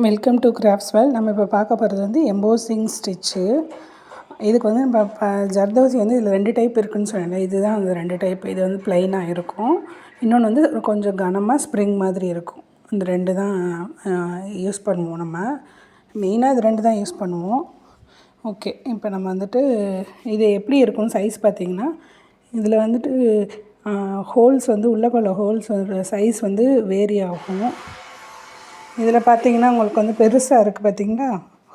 Welcome to கிராஃப்ட்ஸ்வெல். நம்ம இப்போ பார்க்க போகிறது வந்து எம்போசிங் ஸ்டிச்சு. இதுக்கு வந்து நம்ம ஜர்தோசி வந்து இதில் 2 டைப் இருக்குதுன்னு சொன்னேன். இதுதான் அந்த 2 டைப். இது வந்து ப்ளைனாக இருக்கும், இன்னொன்று வந்து கொஞ்சம் கனமாக ஸ்ப்ரிங் மாதிரி இருக்கும். இந்த 2 தான் யூஸ் பண்ணுவோம். நம்ம மெயினாக இது 2 தான் யூஸ் பண்ணுவோம். ஓகே, இப்போ நம்ம வந்துட்டு இது எப்படி இருக்கும்னு சைஸ் பார்த்திங்கன்னா, இதில் வந்துட்டு ஹோல்ஸ் வந்து உள்ளக்குள்ள ஹோல்ஸ் சைஸ் வந்து வேரி ஆகும். இதில் பார்த்திங்கன்னா உங்களுக்கு வந்து பெருசாக இருக்குது பார்த்திங்களா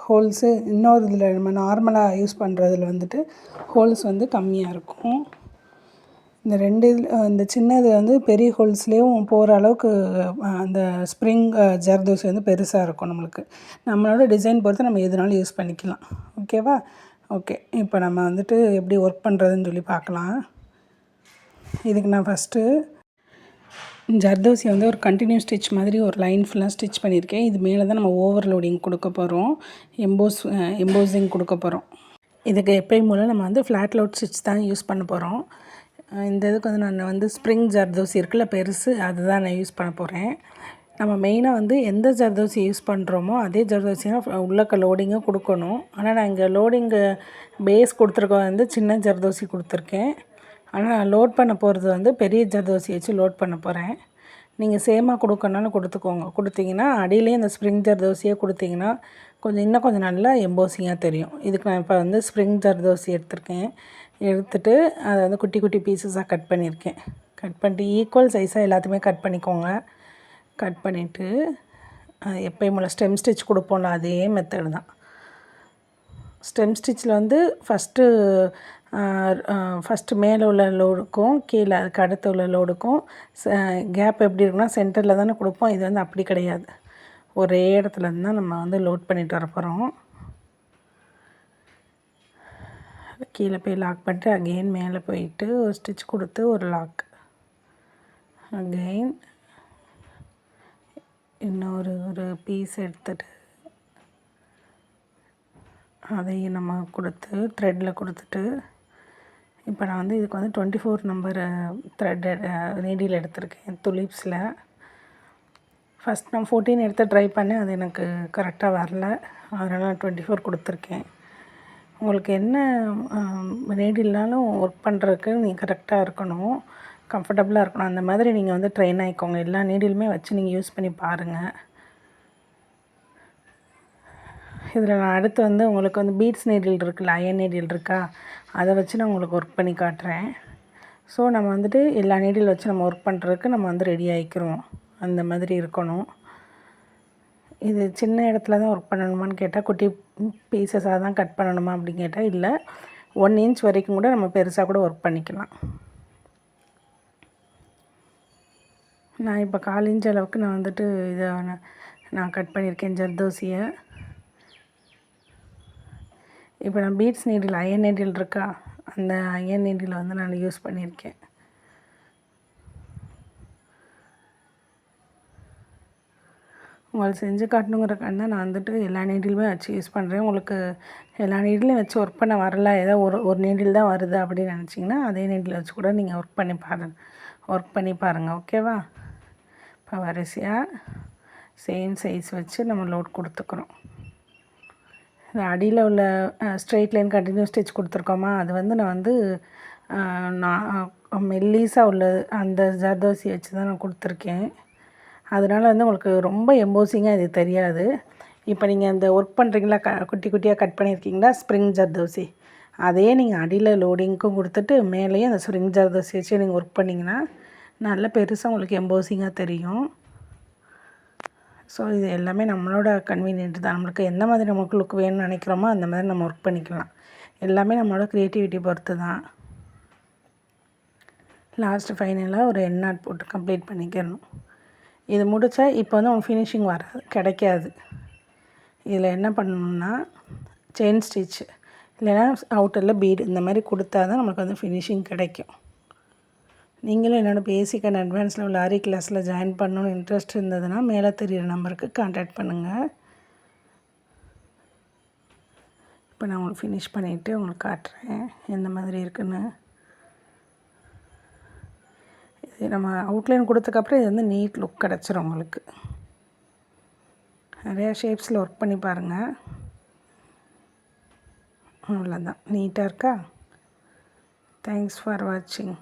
ஹோல்ஸு. இன்னொரு இதில் நம்ம நார்மலாக யூஸ் பண்ணுறதுல வந்துட்டு ஹோல்ஸ் வந்து கம்மியாக இருக்கும். இந்த 2 இந்த சின்னது வந்து பெரிய ஹோல்ஸ்லேயும் போகிற அளவுக்கு அந்த ஸ்ப்ரிங் ஜர்தோசி வந்து பெருசாக இருக்கும். நம்மளோட டிசைன் பொறுத்து நம்ம எதுனாலும் யூஸ் பண்ணிக்கலாம். ஓகேவா? ஓகே, இப்போ நம்ம வந்துட்டு எப்படி ஒர்க் பண்ணுறதுன்னு சொல்லி பார்க்கலாம். இதுக்கு நான் ஃபஸ்ட்டு ஜர்தோசி வந்து ஒரு கண்டினியூஸ் ஸ்டிச் மாதிரி ஒரு லைன் ஃபுல்லாக ஸ்டிச் பண்ணியிருக்கேன். இது மேலே தான் நம்ம ஓவர்லோடிங் கொடுக்க போகிறோம், எம்போசிங் கொடுக்க போகிறோம். இதுக்கு எப்பயும் போல் நம்ம வந்து ஃப்ளாட் லோட் ஸ்டிச் தான் யூஸ் பண்ண போகிறோம். இந்த இதுக்கு வந்து நான் வந்து ஸ்ப்ரிங் ஜர்தோசி இருக்குல்ல பெருசு, அதுதான் நான் யூஸ் பண்ண போகிறேன். நம்ம மெயினாக வந்து எந்த ஜர்தோசி யூஸ் பண்ணுறோமோ அதே ஜர்தோசியாக உள்ளக்க லோடிங்கும் கொடுக்கணும். ஆனால் நான் இங்கே லோடிங்கு பேஸ் கொடுத்துருக்க வந்து சின்ன ஜர்தோசி கொடுத்துருக்கேன். ஆனால் நான் லோட் பண்ண போகிறது வந்து பெரிய ஜர்தோசி வச்சு லோட் பண்ண போகிறேன். நீங்கள் சேமாக கொடுக்கணுன்னாலும் கொடுத்தீங்கன்னா அடியிலே இந்த ஸ்ப்ரிங் ஜர்தோசியே கொடுத்தீங்கன்னா இன்னும் கொஞ்சம் நல்லா எம்போசிங்காக தெரியும். இதுக்கு நான் இப்போ வந்து ஸ்ப்ரிங் ஜர்தோசி எடுத்துகிட்டு அதை வந்து குட்டி குட்டி பீசஸாக கட் பண்ணியிருக்கேன். கட் பண்ணிட்டு ஈக்குவல் சைஸாக எல்லாத்தையுமே கட் பண்ணிக்கோங்க. கட் பண்ணிவிட்டு எப்பயும் போல் ஸ்டெம் ஸ்டிச் கொடுப்போம்ல அதே மெத்தடு தான். ஸ்டெம் ஸ்டிச்சில் வந்து ஃபஸ்ட்டு மேலே உள்ள லோடுக்கும் கீழே அதுக்கு அடுத்து உள்ள லோடுக்கும் கேப் எப்படி இருக்குன்னா சென்டரில் தானே கொடுப்போம். இது வந்து அப்படி கிடையாது, ஒரே இடத்துல இருந்து தான் நம்ம வந்து லோட் பண்ணிட்டு வர போகிறோம். கீழே போய் லாக் பண்ணிட்டு அகெயின் மேலே போயிட்டு ஒரு ஸ்டிச் கொடுத்து ஒரு லாக், அகெயின் இன்னொரு பீஸ் எடுத்துகிட்டு அதையும் நம்ம கொடுத்து த்ரெட்டில் கொடுத்துட்டு, இப்போ நான் வந்து இதுக்கு வந்து 24 நம்பர் த்ரெட் நீடில் எடுத்திருக்கேன் துலிப்ஸில். ஃபஸ்ட் நான் 14 எடுத்து ட்ரை பண்ணேன், அது எனக்கு கரெக்டாக வரல, அதனால் நான் 24 கொடுத்துருக்கேன். உங்களுக்கு என்ன நீடில்னாலும் ஒர்க் பண்ணுறதுக்கு நீங்கள் கரெக்டாக இருக்கணும், கம்ஃபர்டபுளாக இருக்கணும். அந்த மாதிரி நீங்கள் வந்து ட்ரெயின் ஆகிக்கோங்க. எல்லா நீடிலுமே வச்சு நீங்கள் யூஸ் பண்ணி பாருங்கள். இதில் நான் அடுத்து வந்து உங்களுக்கு வந்து பீட்ஸ் நீடில் இருக்குல்ல, அயன் நீடில் இருக்கா, அதை வச்சு நான் உங்களுக்கு ஒர்க் பண்ணி காட்டுறேன். ஸோ நம்ம வந்துட்டு எல்லா நீடில் வச்சு நம்ம ஒர்க் பண்ணுறதுக்கு நம்ம வந்து ரெடி ஆகிக்கிறோம். அந்த மாதிரி இருக்கணும். இது சின்ன இடத்துல தான் ஒர்க் பண்ணணுமான்னு கேட்டால், குட்டி பீசஸாக தான் கட் பண்ணணுமா அப்படின்னு கேட்டால் இல்லை, 1 இன்ச் வரைக்கும் கூட நம்ம பெருசாக கூட ஒர்க் பண்ணிக்கலாம். நான் இப்போ 1/4 இன்ச் அளவுக்கு நான் வந்துட்டு இதை நான் கட் பண்ணியிருக்கேன் ஜர்தோசியை. இப்போ நான் பீட்ஸ் நீடில் அயன் நீடில் இருக்கா, அந்த அயன் நீடில் வந்து நான் யூஸ் பண்ணியிருக்கேன். உங்களுக்கு செஞ்சு காட்டணுங்கிறக்காண்டி தான் நான் வந்துட்டு எல்லா நீடிலுமே வச்சு யூஸ் பண்ணுறேன். உங்களுக்கு எல்லா நீடிலையும் வச்சு ஒர்க் பண்ண வரல, ஏதோ ஒரு நீடில் தான் வருது அப்படின்னு நினச்சிங்கன்னா அதே நீடில் வச்சு கூட நீங்கள் ஒர்க் பண்ணி பாருங்கள். ஓகேவா? இப்போ வரிசையாக சேம் சைஸ் வச்சு நம்ம லோட் கொடுத்துக்கிறோம். அடியில் உள்ள ஸ்ட்ரெயிட் லைன் கண்டினியூஸ் ஸ்டிச் கொடுத்துருக்கோமா, அது வந்து நான் வந்து மெல்லிஸாக உள்ளது அந்த ஜர்தோசி வச்சு தான் நான் கொடுத்துருக்கேன். அதனால் வந்து உங்களுக்கு ரொம்ப எம்போசிங்காக இது தெரியாது. இப்போ நீங்கள் அந்த ஒர்க் பண்ணுறீங்களா, குட்டி குட்டியாக கட் பண்ணியிருக்கீங்களா ஸ்ப்ரிங் ஜர்தோசி, அதையே நீங்கள் அடியில் லோடிங்க்கும் கொடுத்துட்டு மேலேயும் அந்த ஸ்ப்ரிங் ஜர்தோசி வச்சு நீங்கள் ஒர்க் பண்ணிங்கன்னா நல்ல பெருசாக உங்களுக்கு எம்போசிங்காக தெரியும். ஸோ இது எல்லாமே நம்மளோட கன்வீனியன்ட் தான். நம்மளுக்கு எந்த மாதிரி நமக்கு லுக் வேணும்னு நினைக்கிறோமோ அந்த மாதிரி நம்ம ஒர்க் பண்ணிக்கலாம். எல்லாமே நம்மளோட க்ரியேட்டிவிட்டி பொறுத்து தான். லாஸ்ட்டு ஃபைனலாக ஒரு எண்ட் நாட் போட்டு கம்ப்ளீட் பண்ணிக்கிறணும். இது முடித்தா இப்போ வந்து உங்களுக்கு ஃபினிஷிங் கிடைக்காது. இதில் என்ன பண்ணணும்னா செயின் ஸ்டிச் இல்லைன்னா அவுட்டரில் பீடு இந்த மாதிரி கொடுத்தா தான் நம்மளுக்கு வந்து ஃபினிஷிங் கிடைக்கும். நீங்களும் என்னோடய பேசிக் அண்ட் அட்வான்ஸ் லெவல் ஆரி கிளாஸில் ஜாயின் பண்ணணுன்னு இன்ட்ரெஸ்ட் இருந்ததுன்னா மேலே தெரிகிற நம்பருக்கு கான்டாக்ட் பண்ணுங்கள். இப்போ இப்போ நான் உங்களுக்கு ஃபினிஷ் பண்ணிவிட்டு உங்களுக்கு காட்டுறேன் எந்த மாதிரி இருக்குன்னு. இது நம்ம அவுட்லைன் கொடுத்ததுக்கப்புறம் இது வந்து நீட் லுக் கிடச்சிரும் உங்களுக்கு. நிறையா ஷேப்ஸில் ஒர்க் பண்ணி பாருங்கள். அவ்வளோதான், நீட்டாக இருக்கா? தேங்க்ஸ் ஃபார் வாட்சிங்.